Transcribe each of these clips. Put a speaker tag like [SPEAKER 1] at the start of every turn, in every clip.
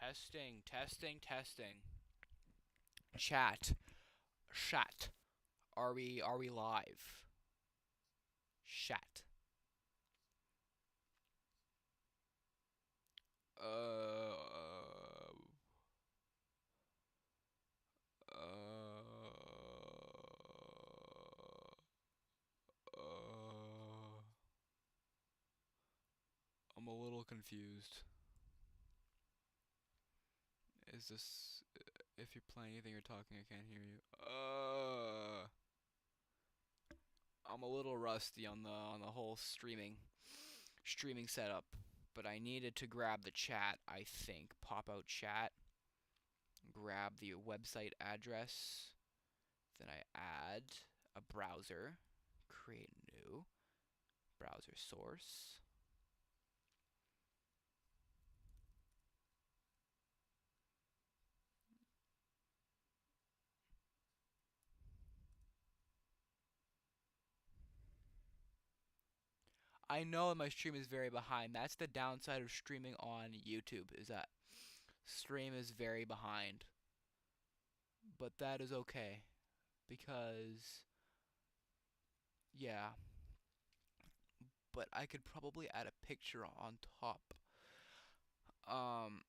[SPEAKER 1] Testing, testing, testing. Chat, chat. Are we live? Chat. Uh, uh, uh, I'm a little confused. Is this if you're playing anything or talking, I can't hear you. I'm a little rusty on the whole streaming setup, but I needed to grab the chat, I think. Pop out chat, grab the website address, then I add a browser, create new browser source. I know my stream is very behind. That's the downside of streaming on YouTube, is that stream is very behind. But that is okay because yeah, but I could probably add a picture on top. Um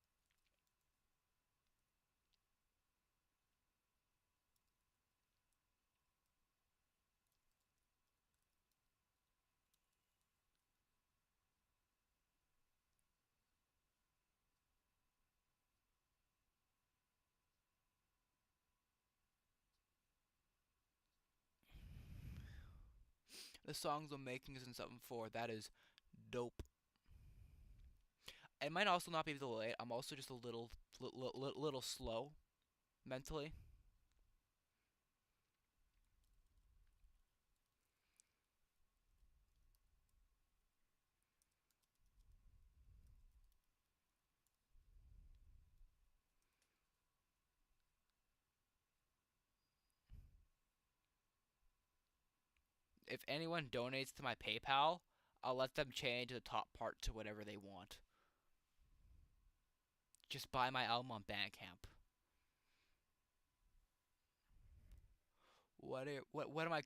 [SPEAKER 1] the songs I'm making is in 7.4. That is dope. It might also not be delayed. I'm also just a little slow mentally. If anyone donates to my PayPal, I'll let them change the top part to whatever they want. Just buy my album on Bandcamp. What am I?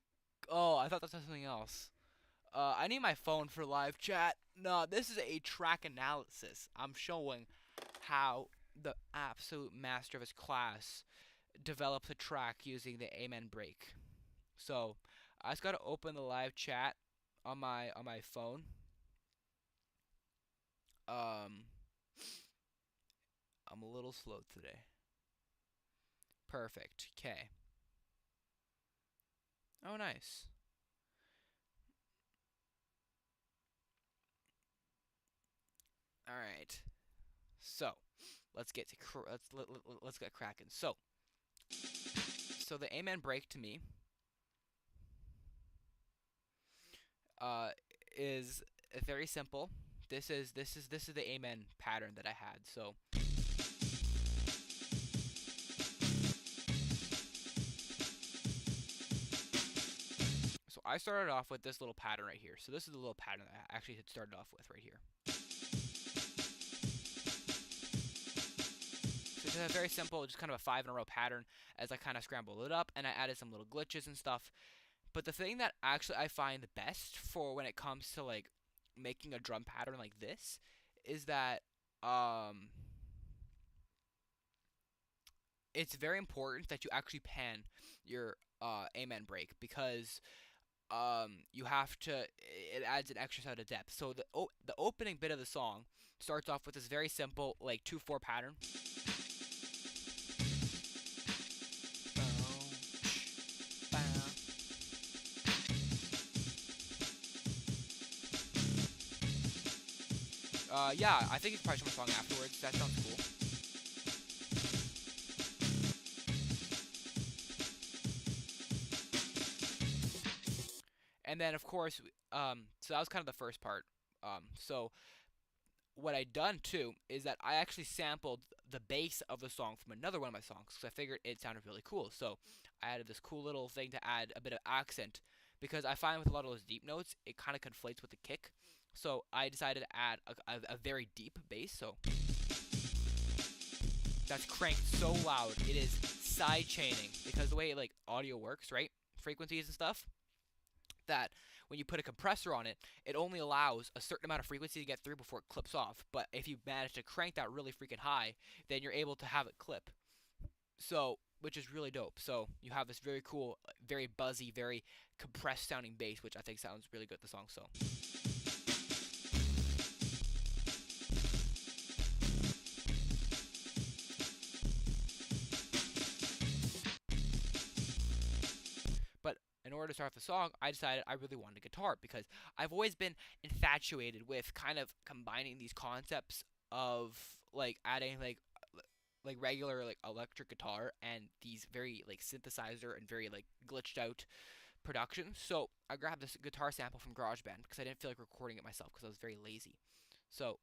[SPEAKER 1] Oh, I thought that was something else. I need my phone for live chat. No, this is a track analysis. I'm showing how the absolute master of his class develops a track using the Amen break. So I just gotta open the live chat on my phone. Um, I'm a little slow today. Perfect. Okay. Oh, nice. All right. So let's get to let's get cracking. So the Amen break to me uh, is very simple. This is the Amen pattern that I had. So I started off with this little pattern right here. So this is the little pattern that I actually had started off with right here. So it's very simple, just kind of a 5 in a row pattern as I kind of scrambled it up and I added some little glitches and stuff. But the thing that actually I find the best for when it comes to like making a drum pattern like this is that um it's very important that you actually pan your amen break because you have to it adds an extra set of depth. So the opening bit of the song starts off with this very simple like 2/4 pattern. Yeah, I think you can probably show my song afterwards. That sounds cool. And then of course, so that was kind of the first part. So what I done too is that I actually sampled the bass of the song from another one of my songs because I figured it sounded really cool. So I added this cool little thing to add a bit of accent because I find with a lot of those deep notes it kind of conflates with the kick. So I decided to add a very deep bass. So that's cranked so loud it is side chaining, because the way like audio works, right? Frequencies and stuff, that when you put a compressor on it, it only allows a certain amount of frequency to get through before it clips off. But if you manage to crank that really freaking high, then you're able to have it clip. So, which is really dope. So you have this very cool, very buzzy, very compressed sounding bass, which I think sounds really good. The song. So. But in order to start off the song, I decided I really wanted a guitar, because I've always been infatuated with kind of combining these concepts of like adding like regular like electric guitar and these very like synthesizer and very like glitched out productions. So I grabbed this guitar sample from GarageBand because I didn't feel like recording it myself because I was very lazy. So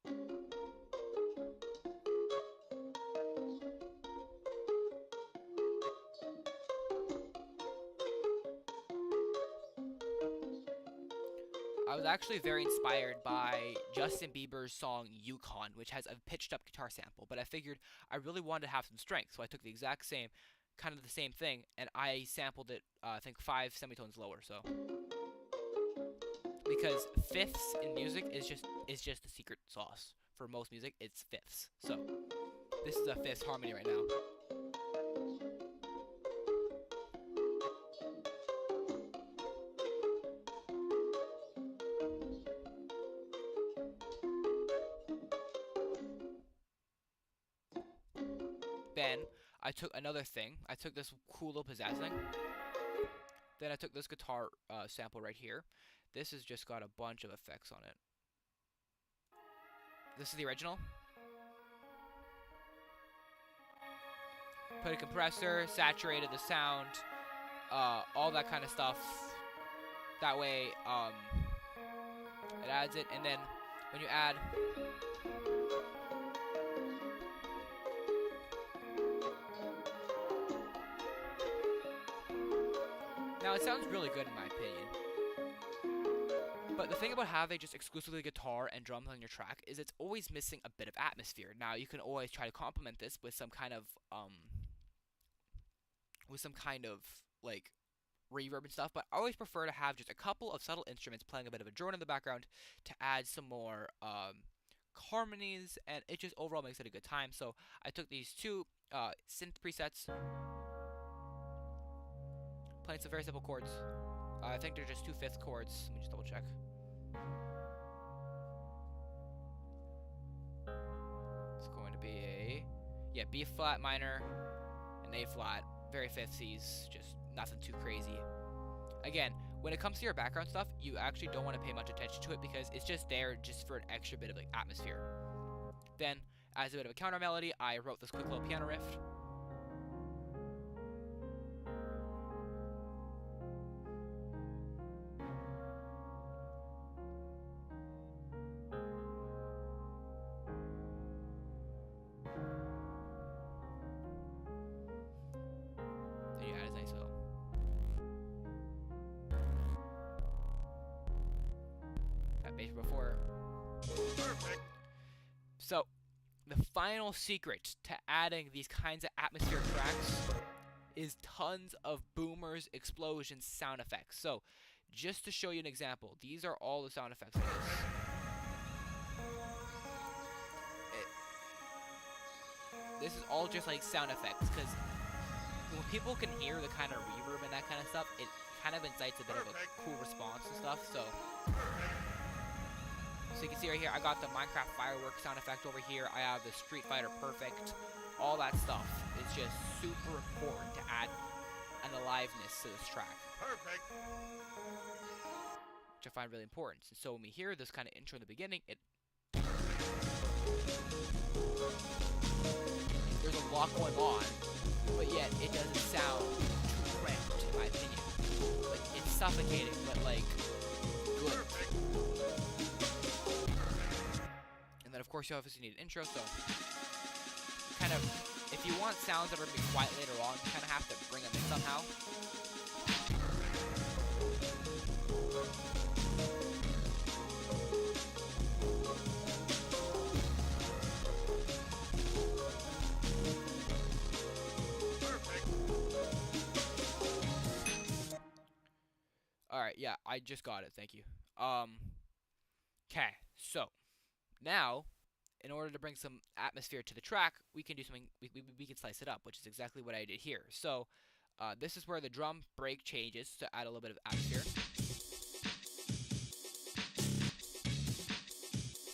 [SPEAKER 1] I was actually very inspired by Justin Bieber's song Yukon, which has a pitched up guitar sample, but I figured I really wanted to have some strength, so I took the exact same, kind of the same thing, and I sampled it, I think 5 semitones lower, so. Because fifths in music is just the secret sauce. For most music, it's fifths. So, this is a fifth harmony right now. Then I took another thing. I took this cool little pizzazz thing. Then I took this guitar sample right here. This has just got a bunch of effects on it. This is the original. Put a compressor, saturated the sound, all that kind of stuff. That way, it adds it, and then when you add. Now, it sounds really good in my opinion. But the thing about having just exclusively guitar and drums on your track is it's always missing a bit of atmosphere. Now, you can always try to complement this with some kind of like reverb and stuff, but I always prefer to have just a couple of subtle instruments playing a bit of a drone in the background to add some more harmonies, and it just overall makes it a good time. So I took these two synth presets, playing some very simple chords. I think they're just 2/5 chords. Let me just double check. It's going to be a B flat minor, an A flat, very fifthsies, just nothing too crazy. Again, when it comes to your background stuff, you actually don't want to pay much attention to it because it's just there just for an extra bit of like atmosphere. Then, as a bit of a counter melody, I wrote this quick little piano riff. Before. Perfect. So, the final secret to adding these kinds of atmospheric tracks is tons of boomers, explosions, sound effects. So, just to show you an example, these are all the sound effects of this. This is all just like sound effects, because when people can hear the kind of reverb and that kind of stuff, it kind of incites a bit of a cool response and stuff. So you can see right here, I got the Minecraft fireworks sound effect over here. I have the Street Fighter Perfect. All that stuff is just super important to add an aliveness to this track. Perfect. Which I find really important. And so when we hear this kind of intro in the beginning, there's a lot going on, but yet it doesn't sound too cramped, in my opinion. Like, it's suffocating, but like good. Perfect. And then of course you obviously need an intro, so kind of, if you want sounds that are going to be quiet later on, you kind of have to bring them in somehow. right, yeah, I just got it. Thank you. Okay, so now, in order to bring some atmosphere to the track, we can do something. We can slice it up, which is exactly what I did here. So, this is where the drum break changes to add a little bit of atmosphere.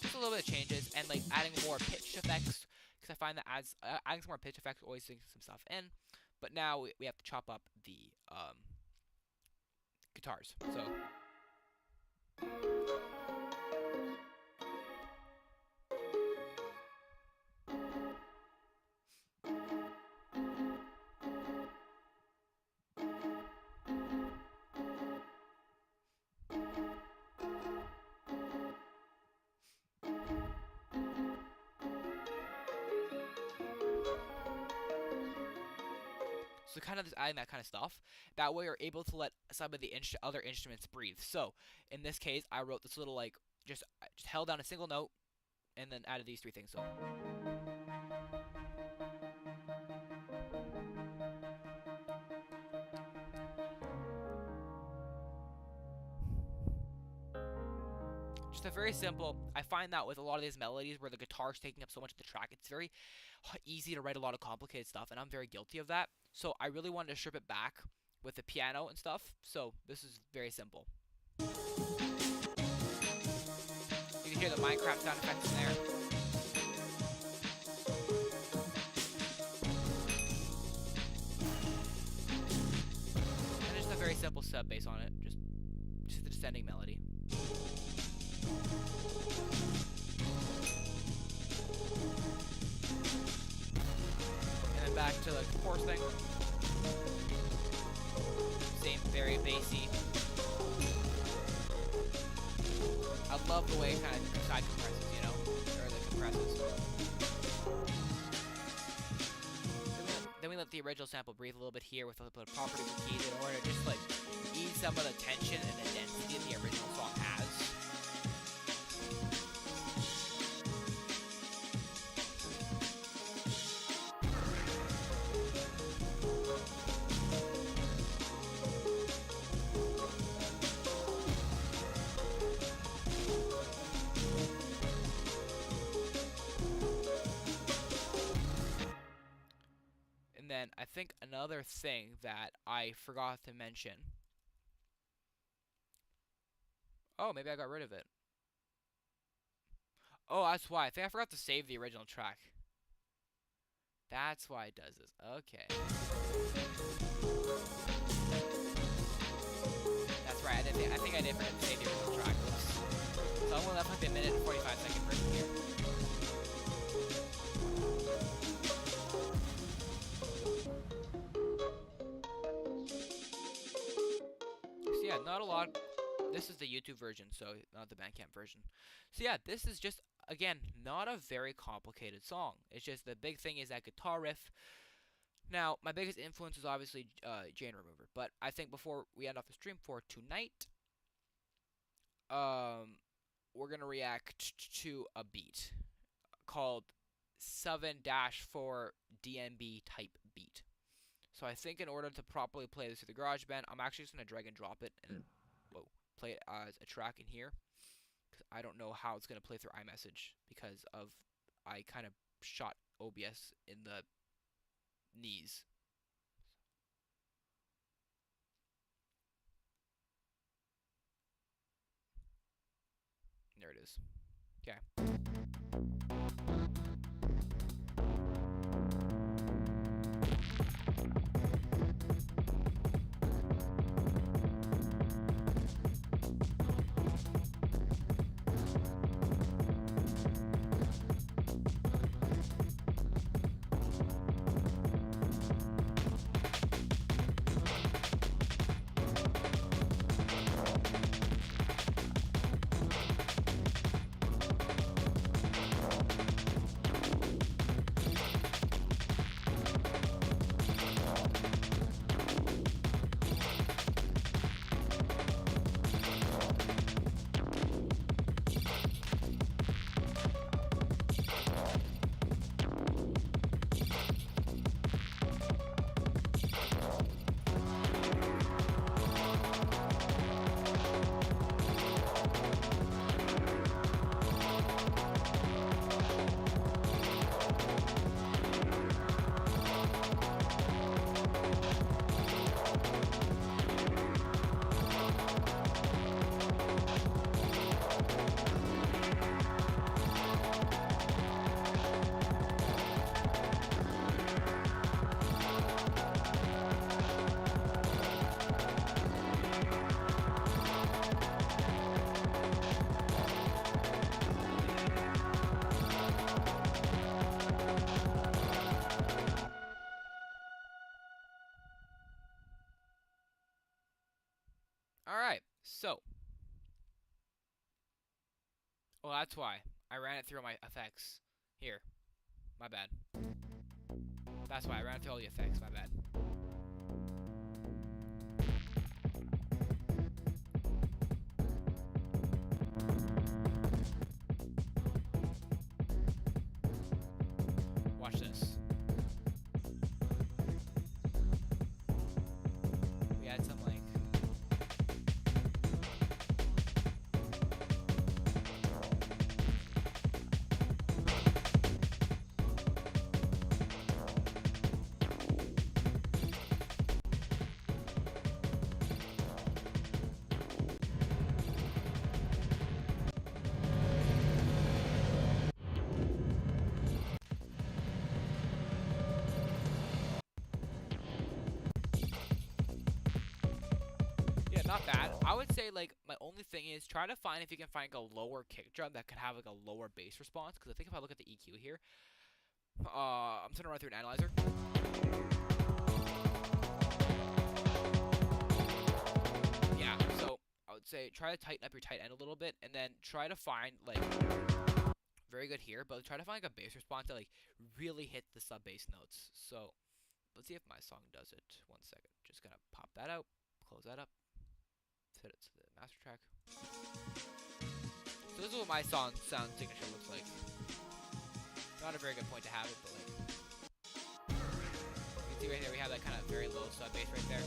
[SPEAKER 1] Just a little bit of changes, and like adding more pitch effects, because I find that adding some more pitch effects always brings some stuff in. But now we have to chop up the guitars. So. So kind of just adding that kind of stuff. That way you're able to let some of the other instruments breathe. So in this case, I wrote this little like just held down a single note and then added these three things. So. Just a very simple. I find that with a lot of these melodies where the guitar's taking up so much of the track, it's very easy to write a lot of complicated stuff, and I'm very guilty of that. So I really wanted to strip it back with the piano and stuff. So this is very simple. You can hear the Minecraft sound effects in there. And just a very simple sub bass on it, just a descending melody. And then back to the chorus thing. Same, very bassy. I love the way it kind of side compresses, you know, or the compresses. Then we let the original sample breathe a little bit here with a little bit of property keys in order to just like ease some of the tension and the density the original song has. And then I think another thing that I forgot to mention. Oh, maybe I got rid of it. Oh, that's why. I think I forgot to save the original track. That's why it does this. Okay. That's right. I think I did forget to save the original track. Oops. So I'm gonna put the minute and 45-second version here. So yeah, not a lot. This is the YouTube version, so not the Bandcamp version. So yeah, this is just, again, not a very complicated song. It's just the big thing is that guitar riff. Now, my biggest influence is obviously Jane Remover, but I think before we end off the stream for tonight, we're gonna react to a beat called 7-4 DMB type beat. So I think in order to properly play this through the GarageBand, I'm actually just gonna drag and drop it and play it as a track in here, because I don't know how it's gonna play through iMessage because of I kind of shot OBS in the knees. There it is. Okay. Alright, so. Well, that's why. I ran it through my effects. Here. My bad. That's why I ran through all the effects. My bad. Watch this. We had some like. Yeah, not bad. I would say like my only thing is try to find if you can find a lower kick drum that could have like a lower bass response. Because I think if I look at the EQ here, I'm just gonna run through an analyzer. Yeah, so I would say try to tighten up your tight end a little bit, and then try to find like very good here, but try to find like a bass response that like really hit the sub bass notes. So let's see if my song does it. 1 second, just gonna pop that out, close that up. Set it to the master track. So this is what my sound signature looks like. Not a very good point to have it, but like you can see right there we have that kind of very low sub bass right there.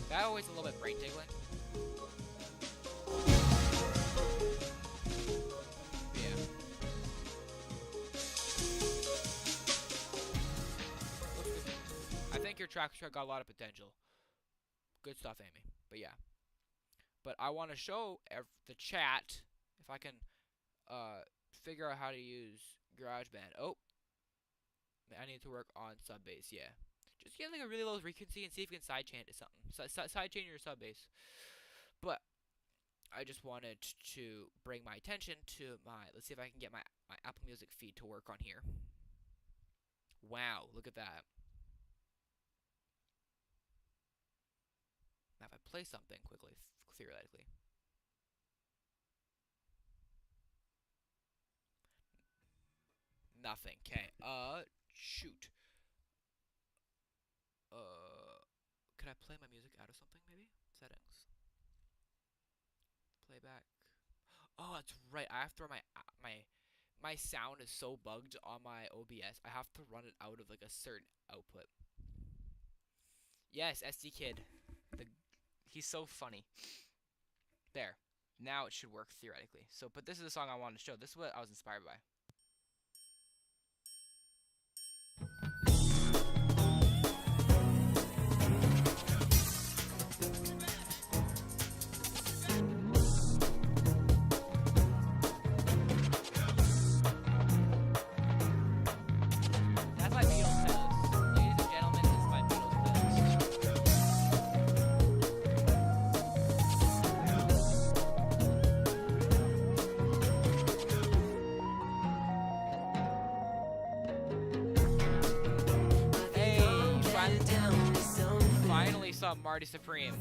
[SPEAKER 1] That always a little bit brain tickling. Yeah. I think your track got a lot of potential. Good stuff, Amy. But yeah. But I want to show the chat if I can figure out how to use GarageBand. Oh, I need to work on sub bass. Yeah, just get like a really low frequency and see if you can sidechain it to something. Sidechain your sub bass. But I just wanted to bring my attention to my. Let's see if I can get my Apple Music feed to work on here. Wow, look at that. Now if I play something quickly, theoretically. Nothing. Okay. Shoot. Can I play my music out of something maybe? Settings. Playback. Oh, that's right. I have to run my sound is so bugged on my OBS. I have to run it out of like a certain output. Yes, SD Kid. He's so funny. There. Now it should work theoretically. So, but this is the song I wanted to show. This is what I was inspired by. That's my Beatles playlist. Ladies and gentlemen, this is my Beatles playlist. Hey, finally some Marty Supreme.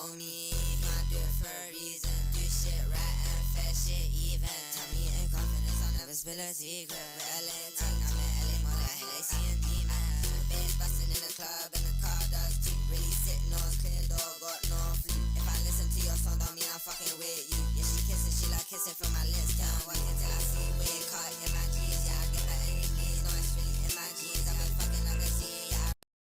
[SPEAKER 2] know me. I do it for a reason. Do shit right and fast shit even. Tell me in confidence, I'll never spill a secret. With LA ting, I'm in LA more like LAC and demon. Bass bustin' in the club and the car does